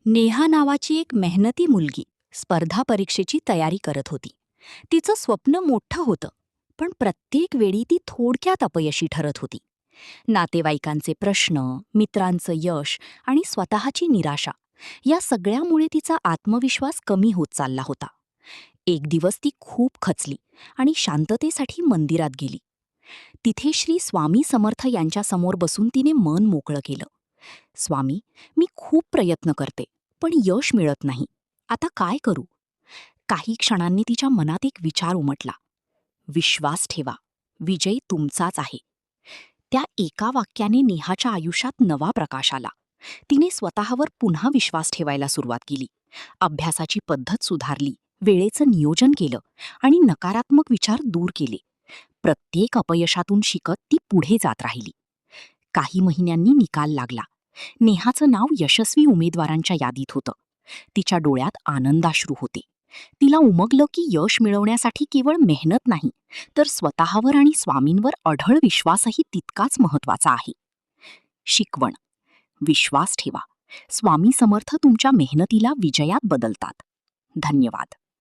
नेहा नावाची एक मेहनती मुलगी स्पर्धा परीक्षेची तयारी करत होती. तिचं स्वप्न मोठं होतं, पण प्रत्येक वेळी ती थोडक्यात अपयशी ठरत होती. नातेवाईकांचे प्रश्न, मित्रांचं यश आणि स्वतःची निराशा या सगळ्यामुळे तिचा आत्मविश्वास कमी होत चालला होता. एक दिवस ती खूप खचली आणि शांततेसाठी मंदिरात गेली. तिथे श्री स्वामी समर्थ यांच्यासमोर बसून तिने मन मोकळं केलं. स्वामी, मी खूप प्रयत्न करते, पण यश मिळत नाही. आता काय करू? काही क्षणांनी तिच्या मनात एक विचार उमटला. विश्वास ठेवा, विजय तुमचाच आहे. त्या एका वाक्याने नेहाच्या आयुष्यात नवा प्रकाश आला. तिने स्वतःवर पुन्हा विश्वास ठेवायला सुरुवात केली. अभ्यासाची पद्धत सुधारली, वेळेचं नियोजन केलं आणि नकारात्मक विचार दूर केले. प्रत्येक अपयशातून शिकत ती पुढे जात राहिली. काही महिन्यांनी निकाल लागला. नेहाचं नाव यशस्वी उमेदवारांच्या यादीत होतं. तिच्या डोळ्यात आनंदाश्रू होते. तिला उमगलं की यश मिळवण्यासाठी केवळ मेहनत नाही, तर स्वतःवर आणि स्वामींवर अढळ विश्वासही तितकाच महत्वाचा आहे. शिकवण: विश्वास ठेवा. स्वामी समर्थ तुमच्या मेहनतीला विजयात बदलतात. धन्यवाद.